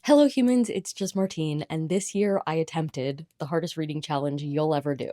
Hello humans, it's just Martine, and this year I attempted the hardest reading challenge you'll ever do.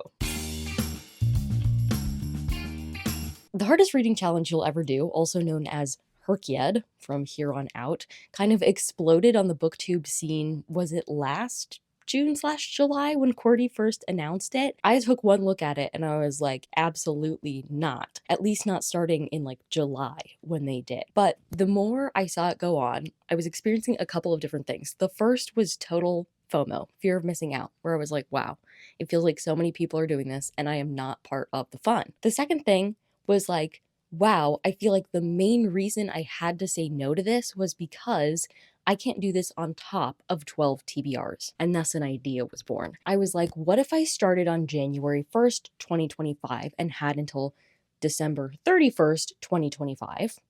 The hardest reading challenge you'll ever do, also known as HRCYED from here on out, kind of exploded on the BookTube scene, was it last June/July when Cordy first announced it? I took one look at it and I was like, absolutely not. At least not starting in like July when they did. But the more I saw it go on, I was experiencing a couple of different things. The first was total FOMO, fear of missing out, where I was like, wow, it feels like so many people are doing this and I am not part of the fun. The second thing was like, wow, I feel like the main reason I had to say no to this was because I can't do this on top of 12 TBRs. And thus an idea was born. I was like, what if I started on January 1st, 2025 and had until December 31st, 2025,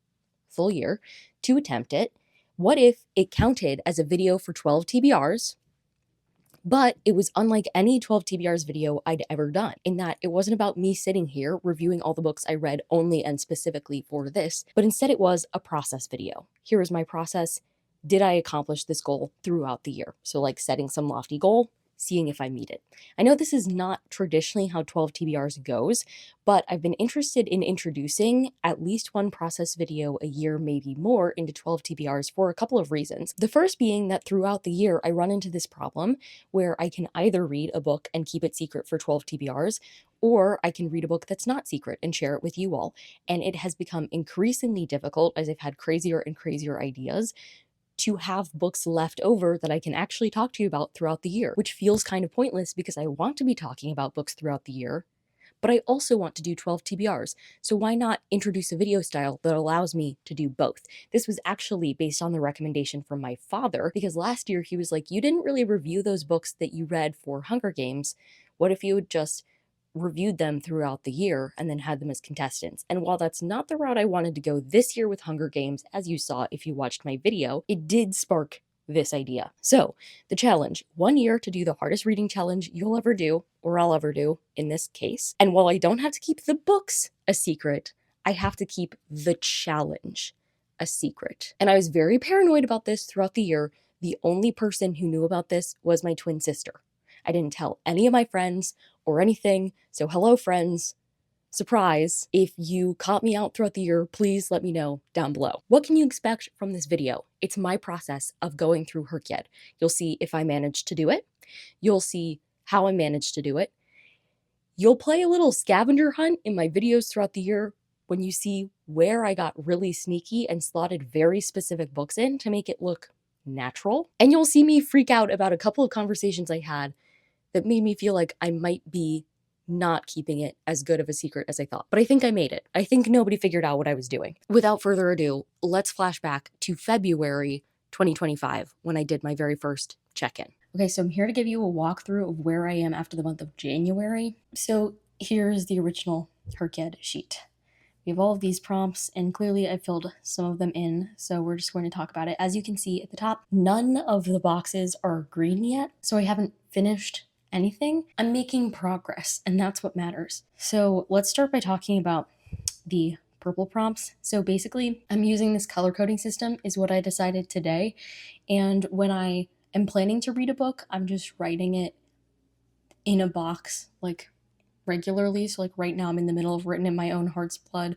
full year, to attempt it? What if it counted as a video for 12 TBRs? But it was unlike any 12 TBRs video I'd ever done, in that it wasn't about me sitting here reviewing all the books I read only and specifically for this, but instead it was a process video. Here is my process. Did I accomplish this goal throughout the year? So like setting some lofty goal, seeing if I meet it. I know this is not traditionally how 12 TBRs goes, but I've been interested in introducing at least one process video a year, maybe more, into 12 TBRs for a couple of reasons. The first being that throughout the year, I run into this problem where I can either read a book and keep it secret for 12 TBRs, or I can read a book that's not secret and share it with you all. And it has become increasingly difficult as I've had crazier and crazier ideas to have books left over that I can actually talk to you about throughout the year, which feels kind of pointless because I want to be talking about books throughout the year, but I also want to do 12 TBRs. So why not introduce a video style that allows me to do both? This was actually based on the recommendation from my father, because last year he was like, you didn't really review those books that you read for Hunger Games. What if you had just reviewed them throughout the year and then had them as contestants? And while that's not the route I wanted to go this year with Hunger Games, as you saw if you watched my video, it did spark this idea. So the challenge, 1 year to do the hardest reading challenge you'll ever do, or I'll ever do in this case. And while I don't have to keep the books a secret, I have to keep the challenge a secret. And I was very paranoid about this throughout the year. The only person who knew about this was my twin sister. I didn't tell any of my friends or anything. So hello friends, surprise. If you caught me out throughout the year, please let me know down below. What can you expect from this video? It's my process of going through HRCYED. You'll see if I managed to do it. You'll see how I managed to do it. You'll play a little scavenger hunt in my videos throughout the year when you see where I got really sneaky and slotted very specific books in to make it look natural. And you'll see me freak out about a couple of conversations I had that made me feel like I might be not keeping it as good of a secret as I thought. But I think I made it. I think nobody figured out what I was doing. Without further ado, let's flash back to February 2025 when I did my very first check-in. Okay, so I'm here to give you a walkthrough of where I am after the month of January. So here's the original HRCYED sheet. We have all of these prompts, and clearly I filled some of them in, so we're just going to talk about it. As you can see at the top, none of the boxes are green yet, so I haven't finished anything. I'm making progress, and that's what matters. So let's start by talking about the purple prompts. So basically, I'm using this color coding system is what I decided today, and when I am planning to read a book, I'm just writing it in a box, like regularly. So like right now I'm in the middle of Written in My Own Heart's Blood,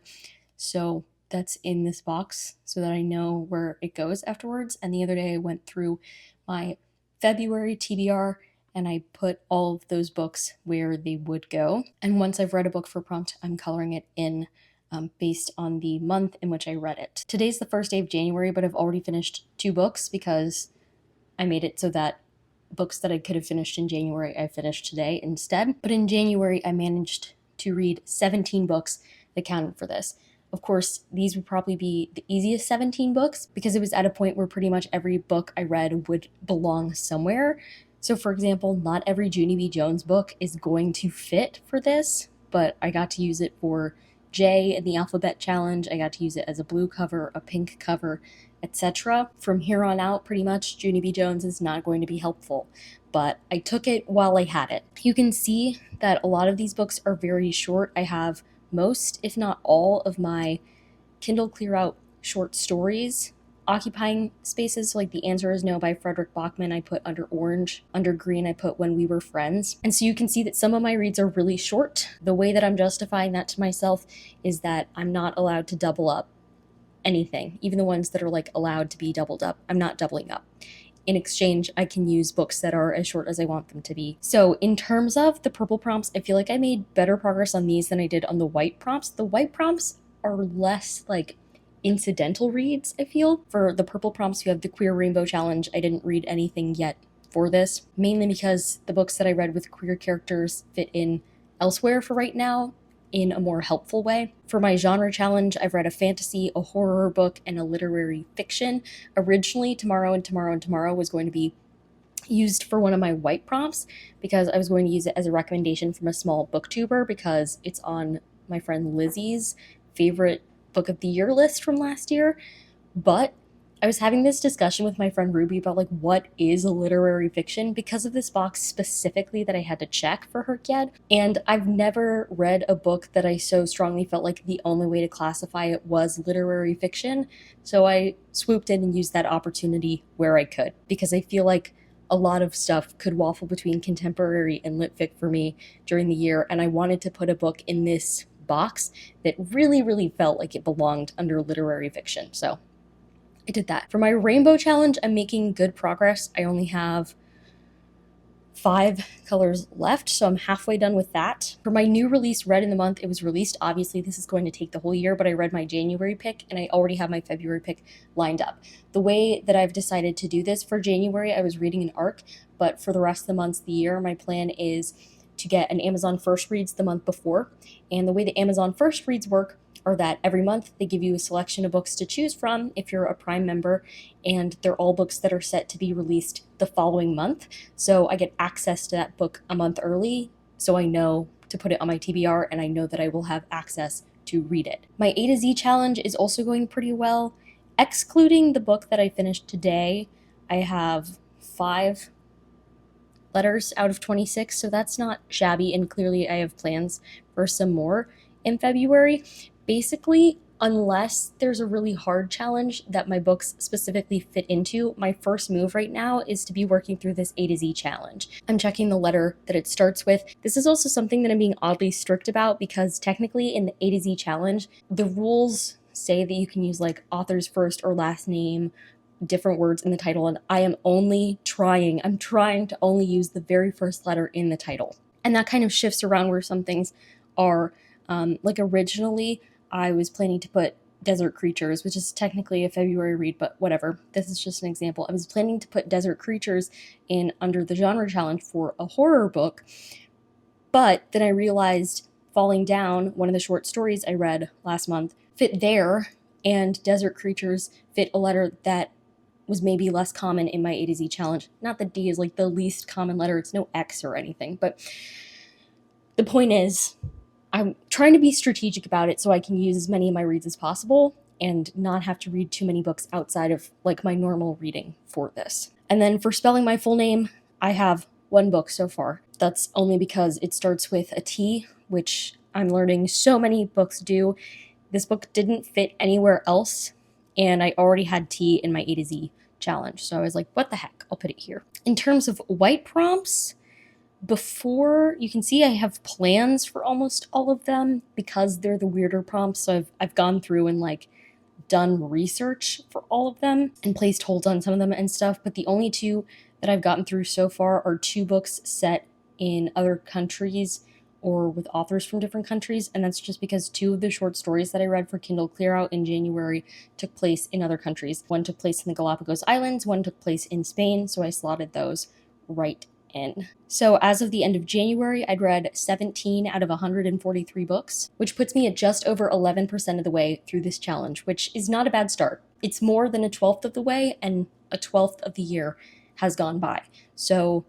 so that's in this box so that I know where it goes afterwards. And the other day I went through my February TBR and I put all of those books where they would go. And once I've read a book for prompt, I'm coloring it in based on the month in which I read it. Today's the first day of January, but I've already finished 2 books because I made it so that books that I could have finished in January, I finished today instead. But in January, I managed to read 17 books that counted for this. Of course, these would probably be the easiest 17 books because it was at a point where pretty much every book I read would belong somewhere. So for example, not every Junie B. Jones book is going to fit for this, but I got to use it for J in the Alphabet Challenge. I got to use it as a blue cover, a pink cover, etc. From here on out, pretty much, Junie B. Jones is not going to be helpful, but I took it while I had it. You can see that a lot of these books are very short. I have most, if not all, of my Kindle Clear Out short stories occupying spaces. So like The Answer Is No by Frederick Bachman, I put under orange. Under green, I put When We Were Friends. And so you can see that some of my reads are really short. The way that I'm justifying that to myself is that I'm not allowed to double up anything, even the ones that are like allowed to be doubled up. I'm not doubling up. In exchange, I can use books that are as short as I want them to be. So in terms of the purple prompts, I feel like I made better progress on these than I did on the white prompts. The white prompts are less like incidental reads, I feel. For the purple prompts, you have the Queer Rainbow Challenge. I didn't read anything yet for this, mainly because the books that I read with queer characters fit in elsewhere for right now in a more helpful way. For my genre challenge, I've read a fantasy, a horror book, and a literary fiction. Originally, Tomorrow and Tomorrow and Tomorrow was going to be used for one of my white prompts because I was going to use it as a recommendation from a small booktuber because it's on my friend Lizzie's favorite book of the year list from last year. But I was having this discussion with my friend Ruby about like what is a literary fiction because of this box specifically that I had to check for HRCYED. And I've never read a book that I so strongly felt like the only way to classify it was literary fiction. So I swooped in and used that opportunity where I could because I feel like a lot of stuff could waffle between contemporary and lit fic for me during the year. And I wanted to put a book in this box that really, really felt like it belonged under literary fiction. So I did that. For my rainbow challenge, I'm making good progress. I only have 5 colors left, so I'm halfway done with that. For my new release, Read in the Month, it was released. Obviously, this is going to take the whole year, but I read my January pick, and I already have my February pick lined up. The way that I've decided to do this for January, I was reading an arc, but for the rest of the months of the year, my plan is to get an Amazon First Reads the month before. And the way the Amazon First Reads work are that every month they give you a selection of books to choose from if you're a Prime member, and they're all books that are set to be released the following month. So I get access to that book a month early, so I know to put it on my TBR, and I know that I will have access to read it. My A to Z challenge is also going pretty well. Excluding the book that I finished today, I have 5 letters out of 26, so that's not shabby, and clearly I have plans for some more in February. Basically, unless there's a really hard challenge that my books specifically fit into, my first move right now is to be working through this A to Z challenge. I'm checking the letter that it starts with. This is also something that I'm being oddly strict about because technically in the A to Z challenge, the rules say that you can use like author's first or last name, different words in the title, and I am I'm trying to only use the very first letter in the title. And that kind of shifts around where some things are. Like originally, I was planning to put Desert Creatures, which is technically a February read, but whatever. This is just an example. I was planning to put Desert Creatures in under the genre challenge for a horror book, but then I realized Falling Down, one of the short stories I read last month, fit there, and Desert Creatures fit a letter that was maybe less common in my A to Z challenge. Not that D is like the least common letter, it's no X or anything, but the point is, I'm trying to be strategic about it so I can use as many of my reads as possible and not have to read too many books outside of like my normal reading for this. And then for spelling my full name, I have 1 book so far. That's only because it starts with a T, which I'm learning so many books do. This book didn't fit anywhere else, and I already had T in my A to Z challenge. So I was like, what the heck, I'll put it here. In terms of white prompts, before, you can see I have plans for almost all of them because they're the weirder prompts. So I've gone through and like done research for all of them and placed holds on some of them and stuff. But the only 2 that I've gotten through so far are 2 books set in other countries or with authors from different countries. And that's just because 2 of the short stories that I read for Kindle Clearout in January took place in other countries. One took place in the Galapagos Islands, one took place in Spain. So I slotted those right in. So as of the end of January, I'd read 17 out of 143 books, which puts me at just over 11% of the way through this challenge, which is not a bad start. It's more than a 12th of the way, and a 12th of the year has gone by. So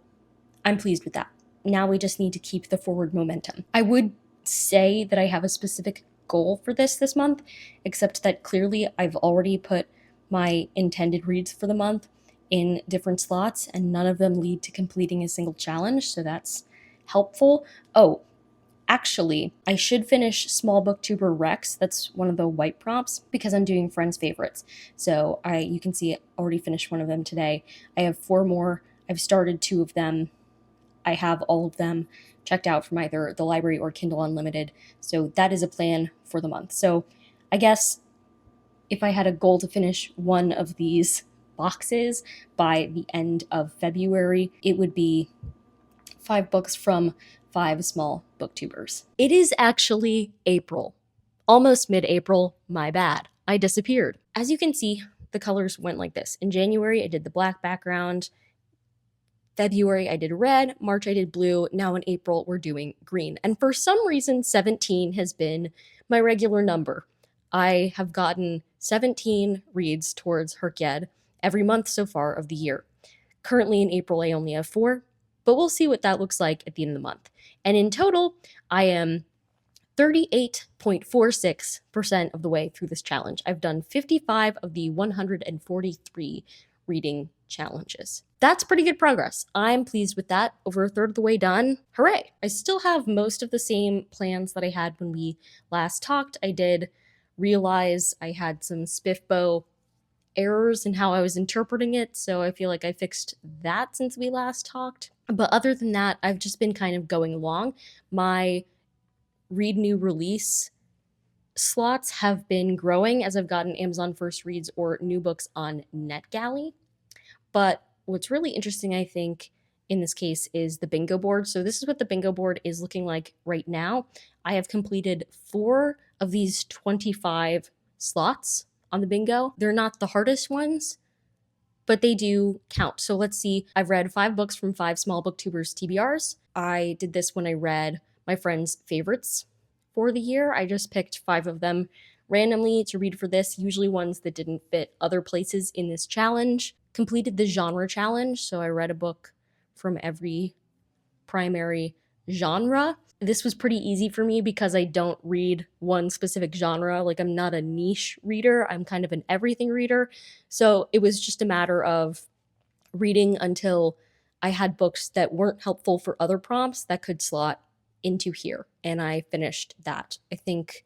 I'm pleased with that. Now we just need to keep the forward momentum. I would say that I have a specific goal for this month, except that clearly I've already put my intended reads for the month in different slots, and none of them lead to completing a single challenge, so that's helpful. Oh, Actually, I should finish Small Booktuber Rex. That's one of the white prompts because I'm doing Friends Favorites. So you can see I already finished one of them today. I have 4 more. I've started 2 of them. I have all of them checked out from either the library or Kindle Unlimited. So that is a plan for the month. So I guess if I had a goal to finish one of these boxes by the end of February, it would be 5 books from 5 small booktubers. It is actually April. Almost mid-April, my bad. I disappeared. As you can see, the colors went like this. In January, I did the black background. February, I did red. March, I did blue. Now in April, we're doing green. And for some reason, 17 has been my regular number. I have gotten 17 reads towards HRCYED every month so far of the year. Currently in April, I only have 4, but we'll see what that looks like at the end of the month. And in total, I am 38.46% of the way through this challenge. I've done 55 of the 143 reading challenges. That's pretty good progress. I'm pleased with that. Over a third of the way done. Hooray! I still have most of the same plans that I had when we last talked. I did realize I had some SPIFBO errors in how I was interpreting it, so I feel like I fixed that since we last talked. But other than that, I've just been kind of going along. My read new release slots have been growing as I've gotten Amazon First Reads or new books on NetGalley. But what's really interesting, I think, in this case is the bingo board. So this is what the bingo board is looking like right now. I have completed 4 of these 25 slots on the bingo. They're not the hardest ones, but they do count. So let's see. I've read 5 books from 5 small booktubers TBRs. I did this when I read my friends' favorites for the year. I just picked 5 of them randomly to read for this, usually ones that didn't fit other places in this challenge. Completed the genre challenge, so I read a book from every primary genre. This was pretty easy for me because I don't read one specific genre. Like, I'm not a niche reader. I'm kind of an everything reader. So it was just a matter of reading until I had books that weren't helpful for other prompts that could slot into here. And I finished that. I think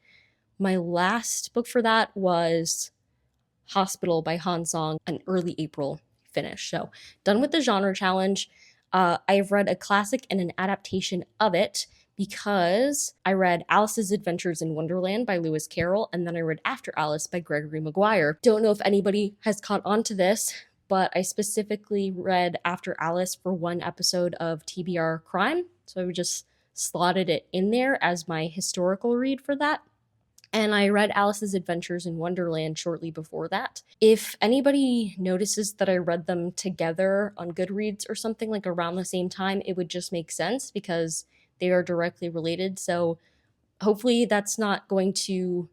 my last book for that was Hospital by Han Song, an early April finish. So done with the genre challenge. I've read a classic and an adaptation of it because I read Alice's Adventures in Wonderland by Lewis Carroll, and then I read After Alice by Gregory Maguire. Don't know if anybody has caught on to this, but I specifically read After Alice for one episode of TBR Crime, so I just slotted it in there as my historical read for that. And I read Alice's Adventures in Wonderland shortly before that. If anybody notices that I read them together on Goodreads or something like around the same time, it would just make sense because they are directly related. So hopefully that's not going to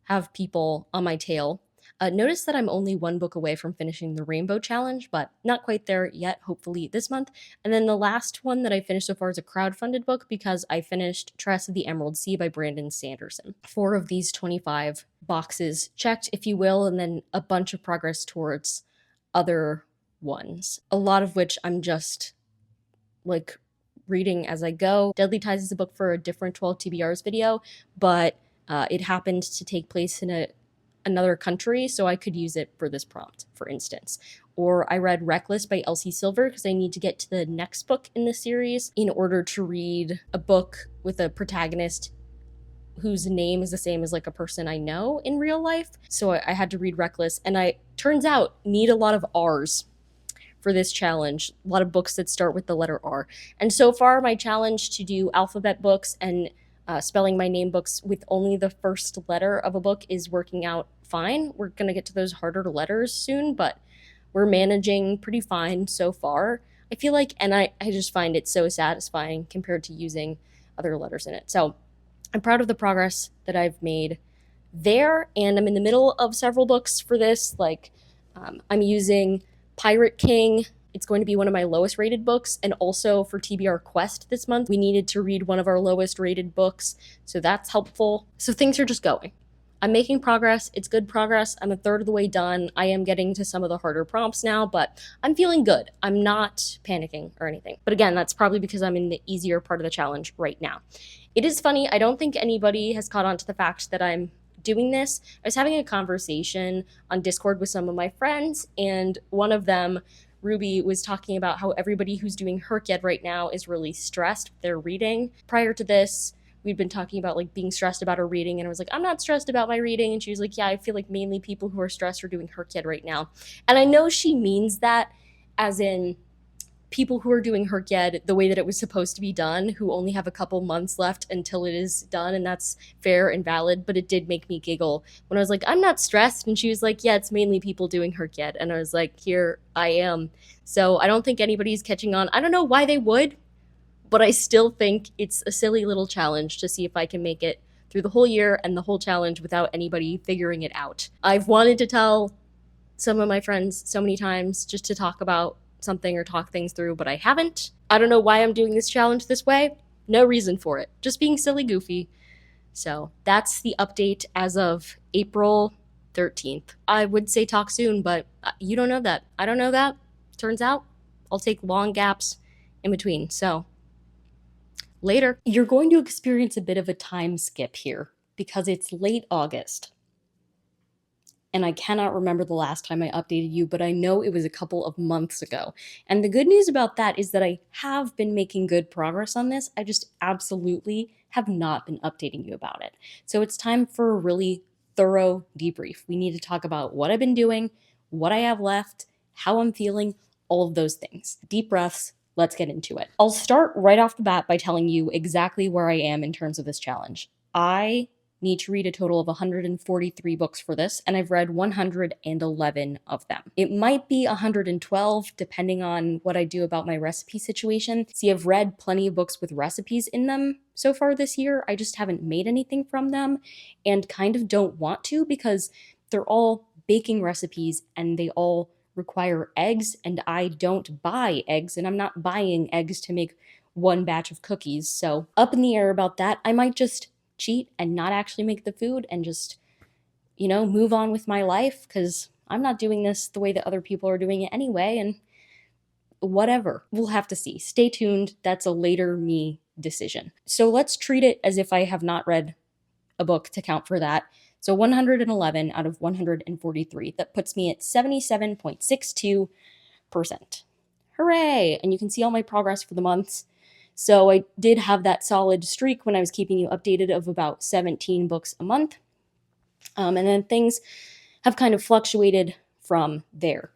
have people on my tail. Notice that I'm only 1 book away from finishing the Rainbow Challenge, but not quite there yet, hopefully this month. And then the last one that I finished so far is a crowdfunded book because I finished Tress of the Emerald Sea by Brandon Sanderson. 4 of these 25 boxes checked, if you will, and then a bunch of progress towards other ones. A lot of which I'm just like reading as I go. Deadly Ties is a book for a different 12 TBRs video, but it happened to take place in another country, so I could use it for this prompt, for instance. Or I read Reckless by Elsie Silver because I need to get to the next book in the series in order to read a book with a protagonist whose name is the same as like a person I know in real life. So I had to read Reckless, and I, turns out, need a lot of R's for this challenge. A lot of books that start with the letter R. And so far, my challenge to do alphabet books and spelling my name books with only the first letter of a book is working out fine. We're going to get to those harder letters soon, but we're managing pretty fine so far, I feel like, and I just find it so satisfying compared to using other letters in it. So I'm proud of the progress that I've made there, and I'm in the middle of several books for this. Like, I'm using Pirate King. It's going to be one of my lowest rated books, and also for TBR Quest this month, we needed to read one of our lowest rated books, so that's helpful. So things are just going. I'm making progress. It's good progress. I'm a third of the way done. I am getting to some of the harder prompts now, but I'm feeling good. I'm not panicking or anything. But again, that's probably because I'm in the easier part of the challenge right now. It is funny. I don't think anybody has caught on to the fact that I'm doing this. I was having a conversation on Discord with some of my friends, and one of them, Ruby, was talking about how everybody who's doing HRCYED right now is really stressed with their reading. Prior to this, we'd been talking about like being stressed about our reading, and I was like, I'm not stressed about my reading. And she was like, yeah, I feel like mainly people who are stressed are doing HRCYED right now. And I know she means that as in people who are doing HRCYED the way that it was supposed to be done, who only have a couple months left until it is done, and that's fair and valid. But it did make me giggle when I was like, I'm not stressed. And she was like, yeah, it's mainly people doing HRCYED. And I was like, here I am. So I don't think anybody's catching on. I don't know why they would, but I still think it's a silly little challenge to see if I can make it through the whole year and the whole challenge without anybody figuring it out. I've wanted to tell some of my friends so many times just to talk about something or talk things through, but I haven't. I don't know why I'm doing this challenge this way. No reason for it. Just being silly goofy. So that's the update as of April 13th. I would say talk soon, but you don't know that. I don't know that. Turns out I'll take long gaps in between. So later. You're going to experience a bit of a time skip here because it's late August. And I cannot remember the last time I updated you, but I know it was a couple of months ago. And the good news about that is that I have been making good progress on this. I just absolutely have not been updating you about it. So it's time for a really thorough debrief. We need to talk about what I've been doing, what I have left, how I'm feeling, all of those things. Deep breaths. Let's get into it. I'll start right off the bat by telling you exactly where I am in terms of this challenge. I need to read a total of 143 books for this, and I've read 111 of them. It might be 112 depending on what I do about my recipe situation. See, I've read plenty of books with recipes in them so far this year. I just haven't made anything from them and kind of don't want to because they're all baking recipes and they all require eggs, and I don't buy eggs, and I'm not buying eggs to make one batch of cookies. So up in the air about that. I might just cheat and not actually make the food and just, move on with my life because I'm not doing this the way that other people are doing it anyway, and whatever. We'll have to see. Stay tuned. That's a later me decision. So let's treat it as if I have not read a book to count for that. So 111 out of 143. That puts me at 77.62%. Hooray! And you can see all my progress for the months. So I did have that solid streak when I was keeping you updated of about 17 books a month. And then things have kind of fluctuated from there.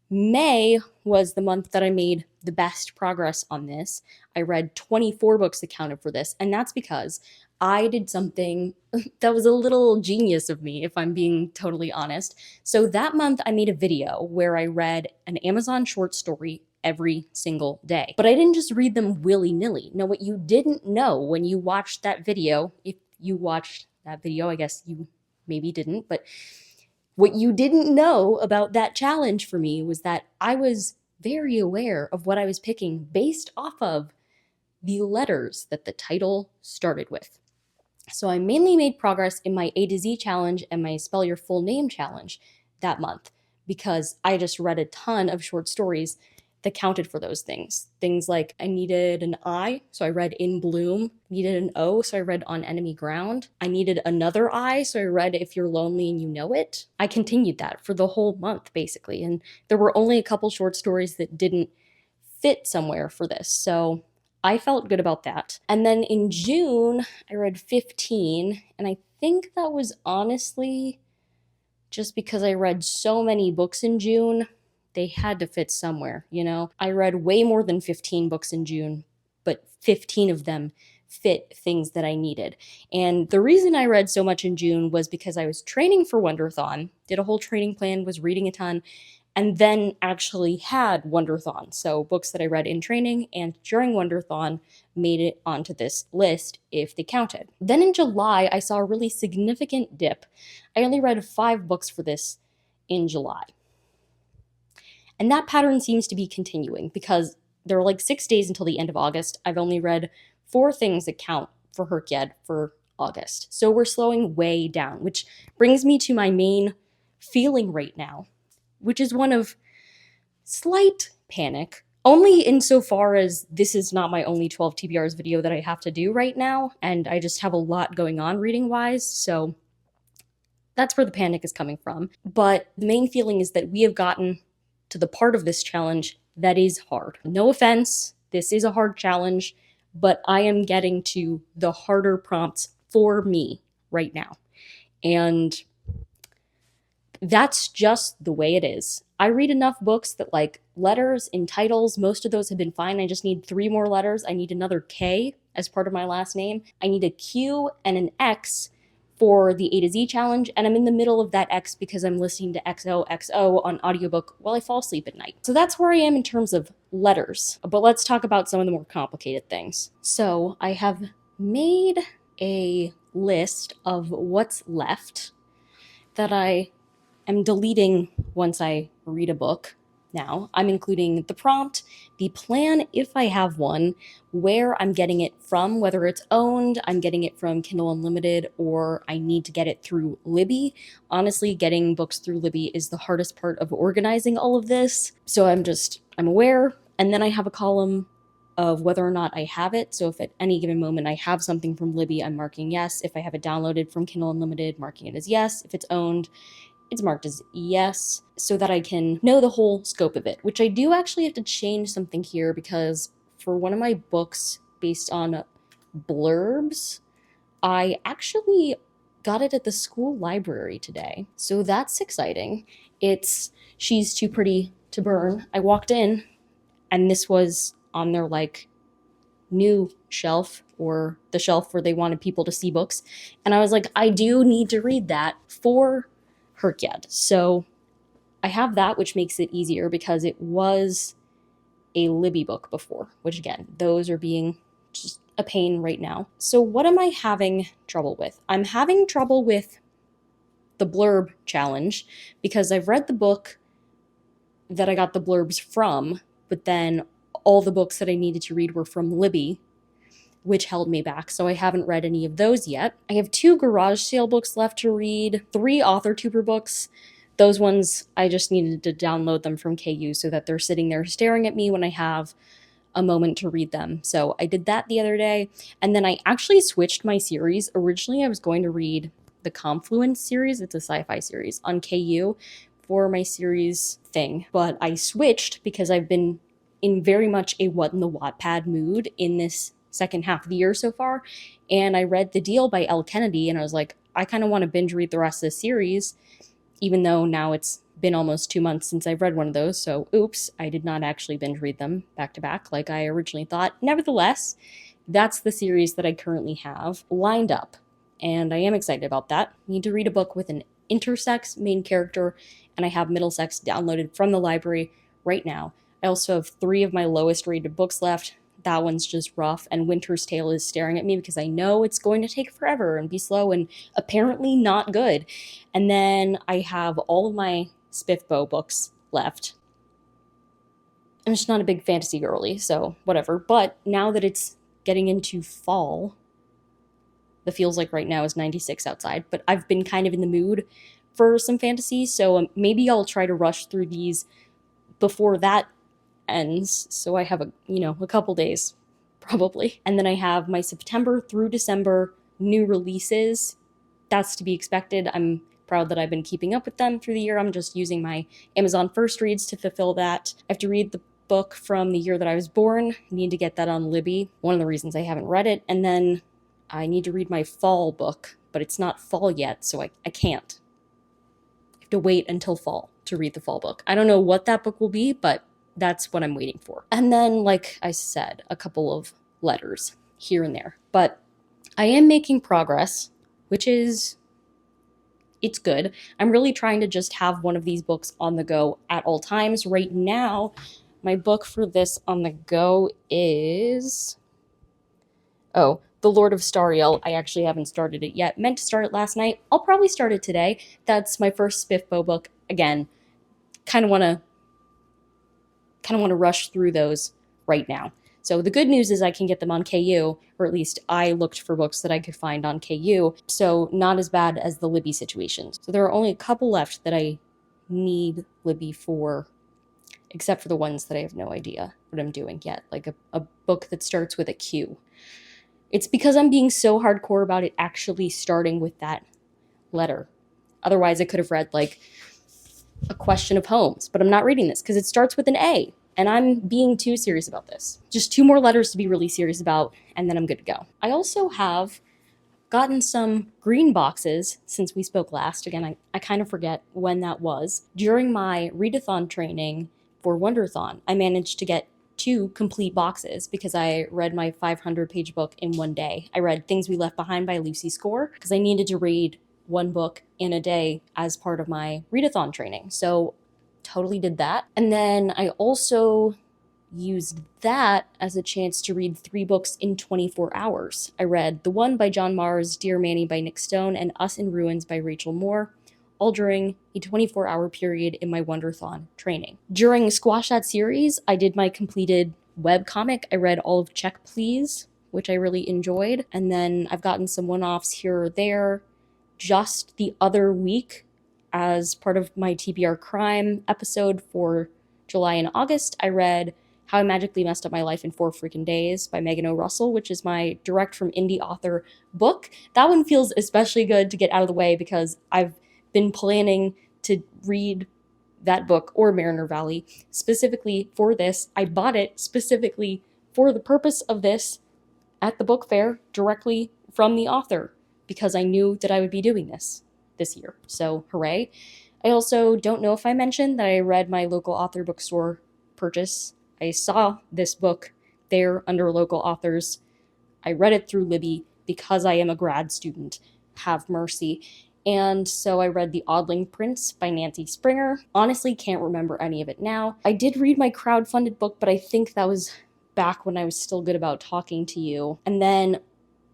May was the month that I made the best progress on this. I read 24 books that counted for this, and that's because I did something that was a little genius of me, if I'm being totally honest. So that month I made a video where I read an Amazon short story every single day. But I didn't just read them willy-nilly. No, what you didn't know when you watched that video, if you watched that video, I guess you maybe didn't, but what you didn't know about that challenge for me was that I was very aware of what I was picking based off of the letters that the title started with. So I mainly made progress in my A to Z challenge and my Spell Your Full Name challenge that month because I just read a ton of short stories that counted for those things. Things like I needed an I, so I read In Bloom. Needed an O, so I read On Enemy Ground. I needed another I, so I read If You're Lonely and You Know It. I continued that for the whole month, basically. And there were only a couple short stories that didn't fit somewhere for this. So I felt good about that. And then in June, I read 15, and I think that was honestly just because I read so many books in June. They had to fit somewhere, I read way more than 15 books in June, but 15 of them fit things that I needed. And the reason I read so much in June was because I was training for Wonderthon, did a whole training plan, was reading a ton, and then actually had Wonderthon. So books that I read in training and during Wonderthon made it onto this list if they counted. Then in July, I saw a really significant dip. I only read 5 books for this in July. And that pattern seems to be continuing because there are like 6 days until the end of August. I've only read 4 things that count for HRCYED for August. So we're slowing way down, which brings me to my main feeling right now, which is one of slight panic. Only insofar as this is not my only 12 TBRs video that I have to do right now, and I just have a lot going on reading-wise, so that's where the panic is coming from. But the main feeling is that we have gotten to the part of this challenge that is hard. No offense, this is a hard challenge, but I am getting to the harder prompts for me right now. And that's just the way it is. I read enough books that, like, letters and titles, most of those have been fine. I just need 3 more letters. I need another K as part of my last name. I need a Q and an X for the A to Z challenge, and I'm in the middle of that X because I'm listening to XOXO on audiobook while I fall asleep at night. So that's where I am in terms of letters. But let's talk about some of the more complicated things. So I have made a list of what's left that I am deleting once I read a book. Now, I'm including the prompt, the plan if I have one, where I'm getting it from, whether it's owned, I'm getting it from Kindle Unlimited, or I need to get it through Libby. Honestly, getting books through Libby is the hardest part of organizing all of this. So I'm aware. And then I have a column of whether or not I have it. So if at any given moment I have something from Libby, I'm marking yes. If I have it downloaded from Kindle Unlimited, marking it as yes. If it's owned, it's marked as yes, so that I can know the whole scope of it, which I do actually have to change something here because for one of my books based on blurbs, I actually got it at the school library today. So that's exciting. It's She's Too Pretty to Burn. I walked in and this was on their like new shelf, or the shelf where they wanted people to see books. And I was like, I do need to read that for HRCYED. So I have that, which makes it easier because it was a Libby book before, which again, those are being just a pain right now. So what am I having trouble with? I'm having trouble with the blurb challenge because I've read the book that I got the blurbs from, but then all the books that I needed to read were from Libby, which held me back, so I haven't read any of those yet. I have 2 garage sale books left to read, 3 AuthorTuber books. Those ones, I just needed to download them from KU so that they're sitting there staring at me when I have a moment to read them. So I did that the other day, and then I actually switched my series. Originally, I was going to read the Confluence series, it's a sci-fi series, on KU for my series thing, but I switched because I've been in very much a what in the Wattpad mood in this second half of the year so far, and I read The Deal by Elle Kennedy, and I was like, I kind of want to binge read the rest of the series, even though now it's been almost 2 months since I've read one of those, so oops, I did not actually binge read them back to back like I originally thought. Nevertheless, that's the series that I currently have lined up, and I am excited about that. I need to read a book with an intersex main character, and I have Middlesex downloaded from the library right now. I also have 3 of my lowest rated books left. That one's just rough, and Winter's Tale is staring at me because I know it's going to take forever and be slow and apparently not good. And then I have all of my Spiffbo books left. I'm just not a big fantasy girly, so whatever. But now that it's getting into fall, the feels like right now is 96 outside, but I've been kind of in the mood for some fantasy, so maybe I'll try to rush through these before that ends, so I have a couple days probably. And then I have my September through December new releases. That's to be expected. I'm proud that I've been keeping up with them through the year. I'm just using my Amazon First Reads to fulfill that. I have to read the book from the year that I was born. I need to get that on Libby. One of the reasons I haven't read it. And then I need to read my fall book, but it's not fall yet, so I can't. I have to wait until fall to read the fall book. I don't know what that book will be, but that's what I'm waiting for. And then, like I said, a couple of letters here and there. But I am making progress, which is, it's good. I'm really trying to just have one of these books on the go at all times. Right now, my book for this on the go is, The Lord of Stariel. I actually haven't started it yet. Meant to start it last night. I'll probably start it today. That's my first Spiffbo book. Again, kind of want to rush through those right now. So the good news is I can get them on KU, or at least I looked for books that I could find on KU, so not as bad as the Libby situation. So there are only a couple left that I need Libby for, except for the ones that I have no idea what I'm doing yet, like a book that starts with a Q. It's because I'm being so hardcore about it actually starting with that letter. Otherwise, I could have read like A Question of Homes, but I'm not reading this because it starts with an A, and I'm being too serious about this. Just 2 more letters to be really serious about, and then I'm good to go. I also have gotten some green boxes since we spoke last. Again, I kind of forget when that was. During my readathon training for Wonderthon, I managed to get 2 complete boxes because I read my 500-page book in one day. I read Things We Left Behind by Lucy Score because I needed to read 1 book in a day as part of my readathon training. So totally did that. And then I also used that as a chance to read 3 books in 24 hours. I read The One by John Mars, Dear Manny by Nick Stone, and Us in Ruins by Rachel Moore, all during a 24-hour period in my Wonderthon training. During Squash That series, I did my completed webcomic. I read all of Check Please, which I really enjoyed, and then I've gotten some one-offs here or there. Just the other week, as part of my TBR Crime episode for July and August, I read How I Magically Messed Up My Life in 4 Freaking Days by Megan O. Russell, which is my direct from indie author book. That one feels especially good to get out of the way because I've been planning to read that book, or Mariner Valley, specifically for this. I bought it specifically for the purpose of this at the book fair directly from the author because I knew that I would be doing this year. So hooray. I also don't know if I mentioned that I read my local author bookstore purchase. I saw this book there under local authors. I read it through Libby because I am a grad student. Have mercy. And so I read The Audling Prince by Nancy Springer. Honestly, can't remember any of it now. I did read my crowdfunded book, but I think that was back when I was still good about talking to you. And then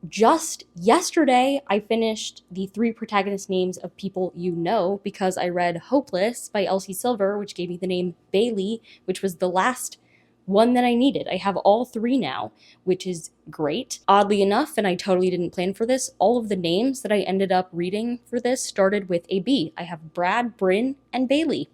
just yesterday, I finished the 3 protagonist names of people you know because I read Hopeless by Elsie Silver, which gave me the name Bailey, which was the last one that I needed. I have all 3 now, which is great. Oddly enough, and I totally didn't plan for this, all of the names that I ended up reading for this started with a B. I have Brad, Bryn, and Bailey.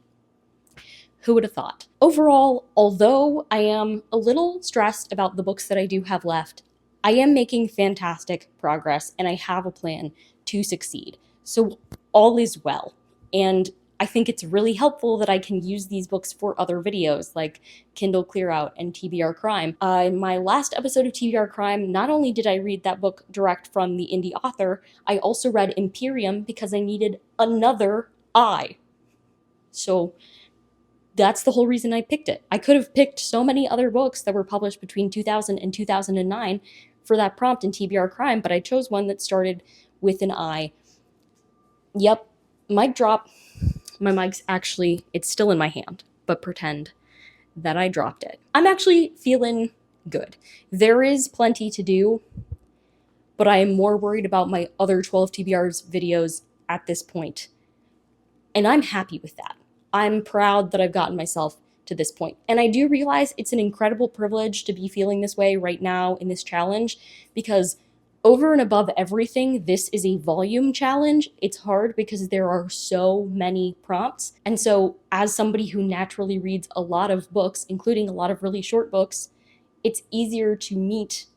Who would have thought? Overall, although I am a little stressed about the books that I do have left, I am making fantastic progress and I have a plan to succeed. So all is well. And I think it's really helpful that I can use these books for other videos like Kindle Clear Out and TBR Crime. In my last episode of TBR Crime, not only did I read that book direct from the indie author, I also read Imperium because I needed another I. So that's the whole reason I picked it. I could have picked so many other books that were published between 2000 and 2009 for that prompt in TBR Crime, but I chose one that started with an I. Yep, mic drop. My mic's actually, it's still in my hand, but pretend that I dropped it. I'm actually feeling good. There is plenty to do, but I am more worried about my other 12 TBRs videos at this point. And I'm happy with that. I'm proud that I've gotten myself to this point. And I do realize it's an incredible privilege to be feeling this way right now in this challenge because over and above everything, this is a volume challenge. It's hard because there are so many prompts. And so as somebody who naturally reads a lot of books, including a lot of really short books, it's easier to meet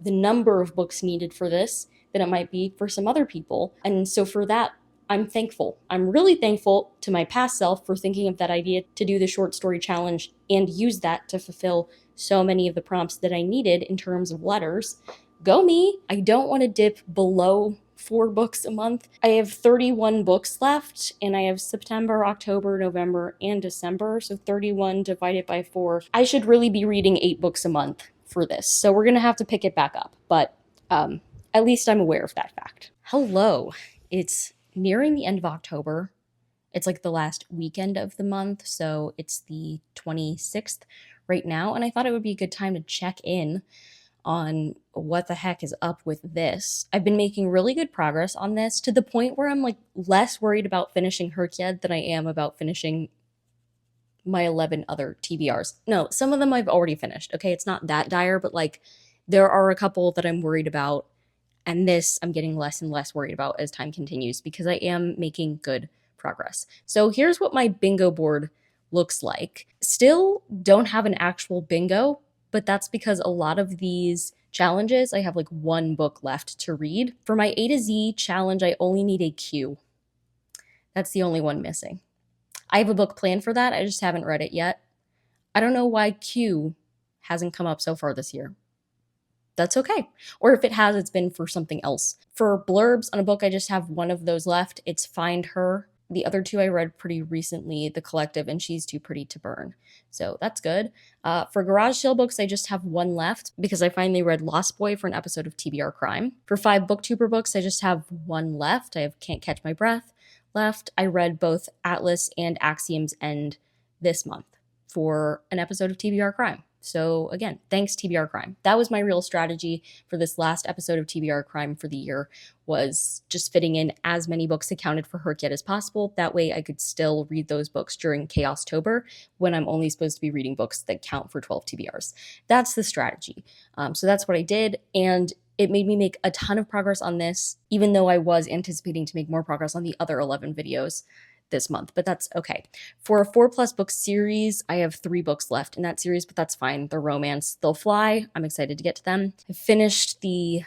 the number of books needed for this than it might be for some other people. And so for that, I'm thankful. I'm really thankful to my past self for thinking of that idea to do the short story challenge and use that to fulfill so many of the prompts that I needed in terms of letters. Go me. I don't want to dip below 4 books a month. I have 31 books left and I have September, October, November, and December. So 31 divided by 4. I should really be reading 8 books a month for this. So we're going to have to pick it back up. But at least I'm aware of that fact. Hello. It's nearing the end of October. It's like the last weekend of the month, so it's the 26th right now, and I thought it would be a good time to check in on what the heck is up with this. I've been making really good progress on this to the point where I'm like less worried about finishing HRCYED than I am about finishing my 11 other TBRs. No, some of them I've already finished. Okay, it's not that dire, but like there are a couple that I'm worried about, and this I'm getting less and less worried about as time continues because I am making good progress. So here's what my bingo board looks like. Still don't have an actual bingo, but that's because a lot of these challenges, I have like one book left to read. For my A to Z challenge, I only need a Q. That's the only one missing. I have a book planned for that. I just haven't read it yet. I don't know why Q hasn't come up so far this year. That's okay. Or if it has, it's been for something else. For blurbs on a book, I just have one of those left. It's Find Her. The other two I read pretty recently, The Collective and She's Too Pretty to Burn. So that's good. For garage sale books, I just have one left because I finally read Lost Boy for an episode of TBR Crime. For 5 booktuber books, I just have one left. I have Can't Catch My Breath left. I read both Atlas and Axiom's End this month for an episode of TBR Crime. So again, thanks TBR Crime. That was my real strategy for this last episode of TBR Crime for the year, was just fitting in as many books accounted for HRCYED as possible. That way I could still read those books during Chaos-tober when I'm only supposed to be reading books that count for 12 TBRs. That's the strategy. So that's what I did. And it made me make a ton of progress on this, even though I was anticipating to make more progress on the other 11 videos this month, but that's okay. For a 4+ book series, I have 3 books left in that series, but that's fine. They're romance. They'll fly. I'm excited to get to them. I finished the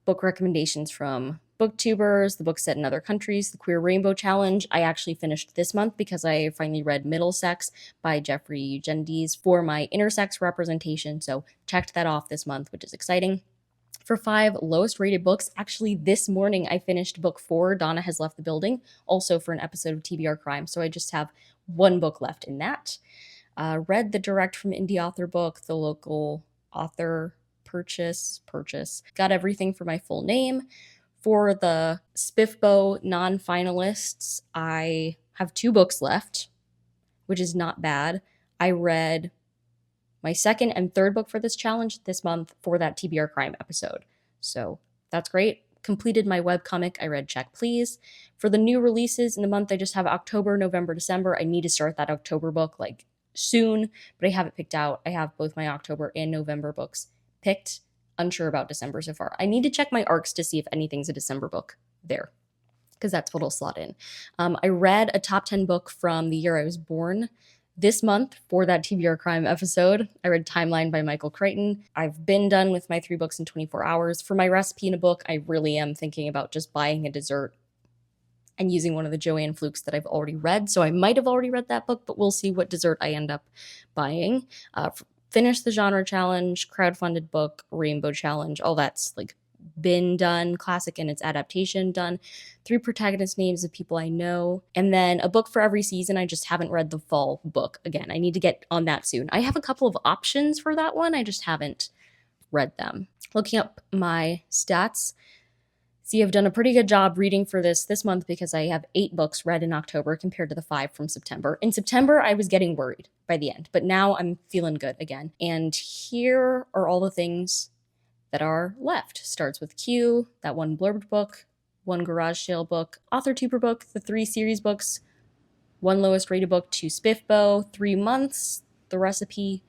book recommendations from booktubers, the books set in other countries, the Queer Rainbow Challenge. I actually finished this month because I finally read Middlesex by Jeffrey Eugenides for my intersex representation, so checked that off this month, which is exciting. For 5 lowest rated books, actually this morning I finished book 4, Donna Has Left the Building, also for an episode of TBR Crime. So I just have one book left in that. Read the direct from indie author book, the local author purchase. Got everything for my full name. For the Spiffbo non-finalists, I have 2 books left, which is not bad. I read my second and third book for this challenge this month for that TBR Crime episode. So that's great. Completed my webcomic. I read Check Please. For the new releases in the month, I just have October, November, December. I need to start that October book like soon, but I have it picked out. I have both my October and November books picked. Unsure about December so far. I need to check my arcs to see if anything's a December book there, because that's what'll slot in. I read a top 10 book from the year I was born this month for that TBR Crime episode. I read Timeline by Michael Crichton. I've been done with my 3 books in 24 hours. For my recipe in a book, I really am thinking about just buying a dessert and using one of the Joanne Flukes that I've already read. So I might have already read that book, but we'll see what dessert I end up buying. Finished the genre challenge, crowdfunded book, rainbow challenge, all that's like been done, classic and its adaptation done, 3 protagonist names of people I know, and then a book for every season. I just haven't read the fall book. Again, I need to get on that soon. I have a couple of options for that one. I just haven't read them. Looking up my stats, see, I've done a pretty good job reading for this month because I have 8 books read in October compared to the 5 from September. In September, I was getting worried by the end, but now I'm feeling good again. And here are all the things that are left. Starts with Q, that 1 blurbed book, 1 garage sale book, author tuber book, the 3 series books, 1 lowest rated book, 2 Spiffbo, 3 months, the recipe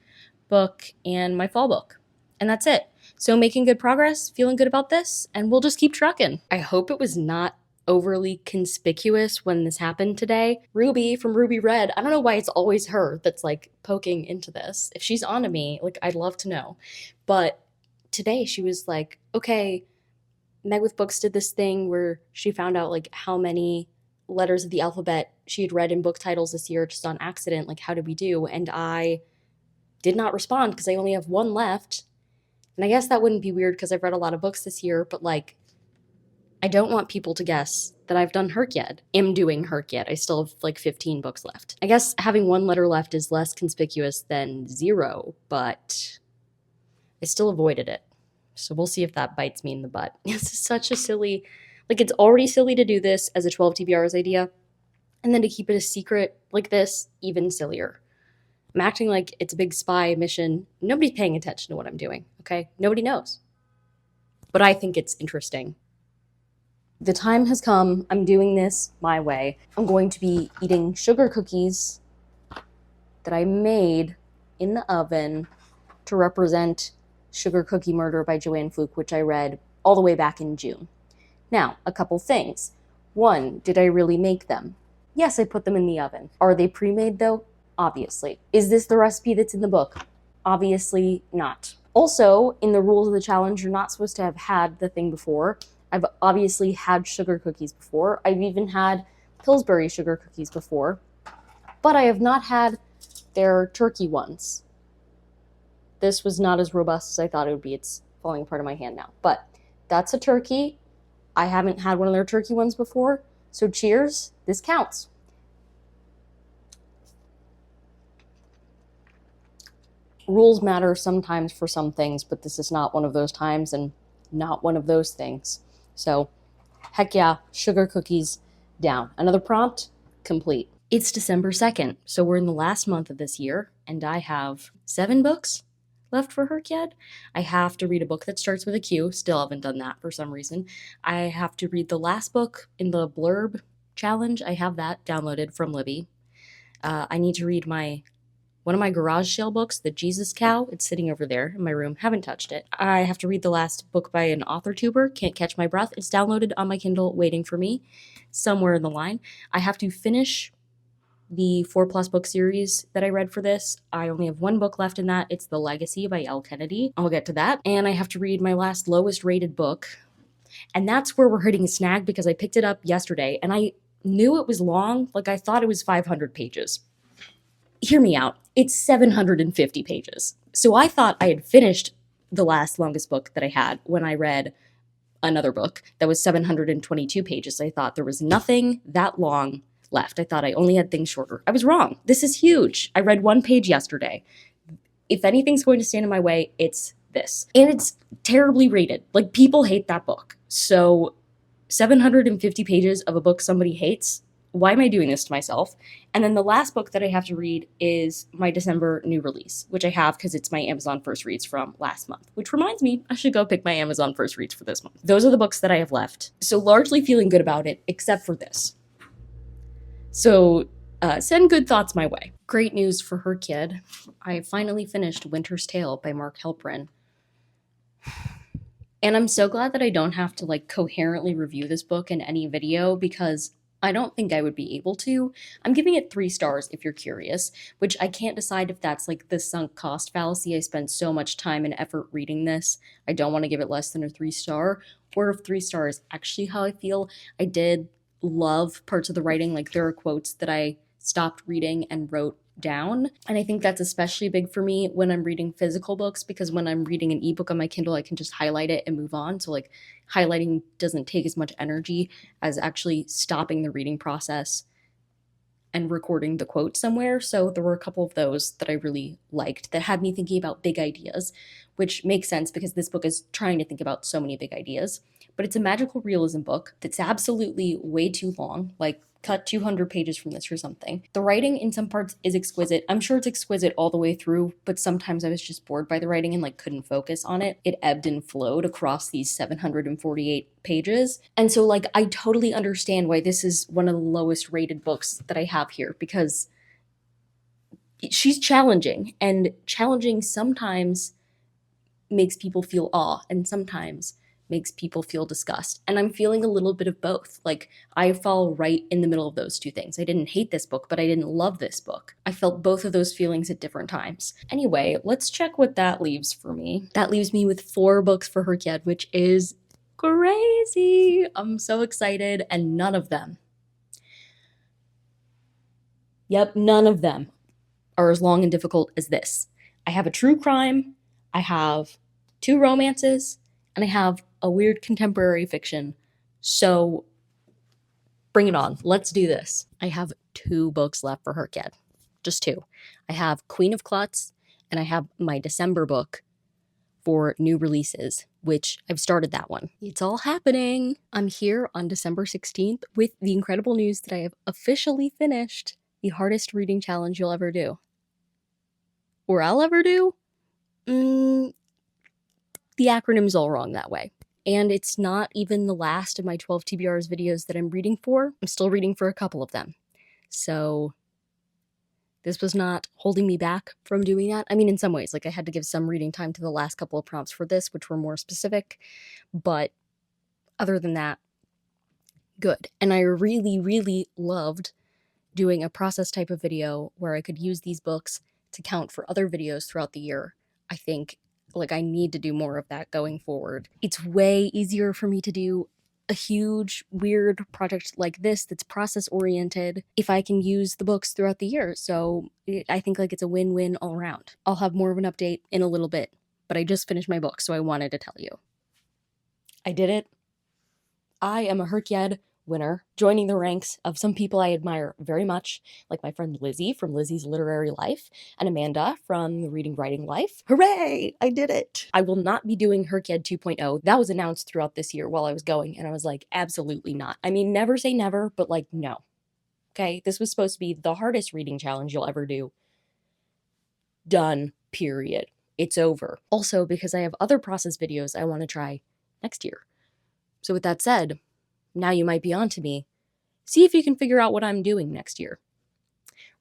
book, and my fall book. And that's it. So making good progress, feeling good about this, and we'll just keep trucking. I hope it was not overly conspicuous when this happened today. Ruby from Ruby Red, I don't know why it's always her that's like poking into this. If she's onto me, like I'd love to know. But today she was like, okay, Meg with Books did this thing where she found out like how many letters of the alphabet she had read in book titles this year just on accident. Like, how did we do? And I did not respond because I only have 1 left. And I guess that wouldn't be weird because I've read a lot of books this year, but like, I don't want people to guess that I've done HRCYED. Am doing HRCYED. I still have like 15 books left. I guess having 1 letter left is less conspicuous than 0, but I still avoided it. So we'll see if that bites me in the butt. This is such a silly, like it's already silly to do this as a 12 TBRs idea. And then to keep it a secret like this, even sillier. I'm acting like it's a big spy mission. Nobody's paying attention to what I'm doing, okay? Nobody knows. But I think it's interesting. The time has come. I'm doing this my way. I'm going to be eating sugar cookies that I made in the oven to represent Sugar Cookie Murder by Joanne Fluke, which I read all the way back in June. Now, a couple things. One, did I really make them? Yes, I put them in the oven. Are they pre-made though? Obviously. Is this the recipe that's in the book? Obviously not. Also, in the rules of the challenge, you're not supposed to have had the thing before. I've obviously had sugar cookies before. I've even had Pillsbury sugar cookies before, but I have not had their turkey ones. This was not as robust as I thought it would be. It's falling apart in my hand now, but that's a turkey. I haven't had one of their turkey ones before, so cheers, this counts. Rules matter sometimes for some things, but this is not one of those times and not one of those things. So, heck yeah, sugar cookies down. Another prompt, complete. It's December 2nd, so we're in the last month of this year, and I have 7 books left for HRCYED. I have to read a book that starts with a Q. Still haven't done that for some reason. I have to read the last book in the blurb challenge. I have that downloaded from Libby. I need to read one of my garage sale books, The Jesus Cow. It's sitting over there in my room. Haven't touched it. I have to read the last book by an author tuber. Can't catch my breath. It's downloaded on my Kindle, waiting for me somewhere in the line. I have to finish the 4+ book series that I read for this. I only have 1 book left in that. It's The Legacy by Elle Kennedy. I'll get to that. And I have to read my last lowest rated book. And that's where we're hitting a snag because I picked it up yesterday and I knew it was long. Like I thought it was 500 pages. Hear me out. It's 750 pages. So I thought I had finished the last longest book that I had when I read another book that was 722 pages. I thought there was nothing that long left. I thought I only had things shorter. I was wrong. This is huge. I read 1 page yesterday. If anything's going to stand in my way, it's this. And it's terribly rated. Like, people hate that book. So 750 pages of a book somebody hates, why am I doing this to myself? And then the last book that I have to read is my December new release, which I have because it's my Amazon First Reads from last month, which reminds me I should go pick my Amazon First Reads for this month. Those are the books that I have left. So largely feeling good about it, except for this. So send good thoughts my way. Great news for HRCYED. I finally finished Winter's Tale by Mark Helprin. And I'm so glad that I don't have to coherently review this book in any video because I don't think I would be able to. I'm giving it 3 stars if you're curious, which I can't decide if that's the sunk cost fallacy. I spent so much time and effort reading this. I don't want to give it less than a 3-star, or if 3 stars actually how I feel. I did love parts of the writing. There are quotes that I stopped reading and wrote down. And I think that's especially big for me when I'm reading physical books, because when I'm reading an ebook on my Kindle, I can just highlight it and move on. So highlighting doesn't take as much energy as actually stopping the reading process and recording the quote somewhere. So there were a couple of those that I really liked that had me thinking about big ideas, which makes sense because this book is trying to think about so many big ideas. But it's a magical realism book that's absolutely way too long, cut 200 pages from this or something. The writing in some parts is exquisite. I'm sure it's exquisite all the way through, but sometimes I was just bored by the writing and couldn't focus on it. It ebbed and flowed across these 748 pages. And so I totally understand why this is one of the lowest rated books that I have here, because she's challenging, and challenging sometimes makes people feel awe and sometimes makes people feel disgust. And I'm feeling a little bit of both. I fall right in the middle of those 2 things. I didn't hate this book, but I didn't love this book. I felt both of those feelings at different times. Anyway, let's check what that leaves for me. That leaves me with 4 books for HRCYED, which is crazy. I'm so excited, and none of them are as long and difficult as this. I have a true crime, I have 2 romances, and I have a weird contemporary fiction. So bring it on. Let's do this. I have 2 books left for HRCYED. Just 2. I have Queen of Klutz, and I have my December book for new releases, which I've started that one. It's all happening. I'm here on December 16th with the incredible news that I have officially finished the hardest reading challenge you'll ever do. Or I'll ever do? The acronym's all wrong that way. And it's not even the last of my 12 TBRs videos that I'm reading for. I'm still reading for a couple of them. So This was not holding me back from doing that. I mean, in some ways, like I had to give some reading time to the last couple of prompts for this, which were more specific, but other than that, good. And I really, really loved doing a process type of video where I could use these books to count for other videos throughout the year. I think like I need to do more of that going forward. It's way easier for me to do a huge, weird project like this that's process oriented if I can use the books throughout the year. So I think like it's a win-win all around. I'll have more of an update in a little bit, but I just finished my book, so I wanted to tell you. I did it. I am a HRCYED winner, joining the ranks of some people I admire very much, like my friend Lizzie from Lizzie's Literary Life and Amanda from the Reading Writing Life. Hooray! I did it! I will not be doing HRCYED 2.0. That was announced throughout this year while I was going, and I was like, absolutely not. I mean, never say never, but like, no. Okay? This was supposed to be the hardest reading challenge you'll ever do. Done. Period. It's over. Also, because I have other process videos I want to try next year. So with that said, now you might be on to me. See if you can figure out what I'm doing next year.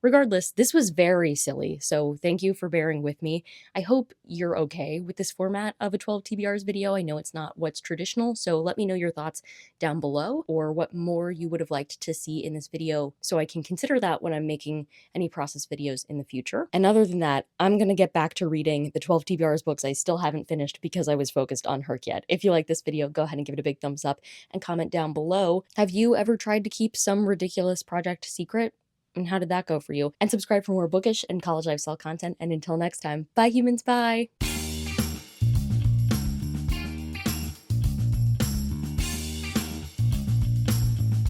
Regardless, this was very silly, so thank you for bearing with me. I hope you're okay with this format of a 12 TBRs video. I know it's not what's traditional, so let me know your thoughts down below or what more you would have liked to see in this video so I can consider that when I'm making any process videos in the future. And other than that, I'm going to get back to reading the 12 TBRs books I still haven't finished because I was focused on HRCYED. If you like this video, go ahead and give it a big thumbs up and comment down below. Have you ever tried to keep some ridiculous project secret? And how did that go for you? And subscribe for more bookish and college lifestyle content. And until next time, bye humans, bye!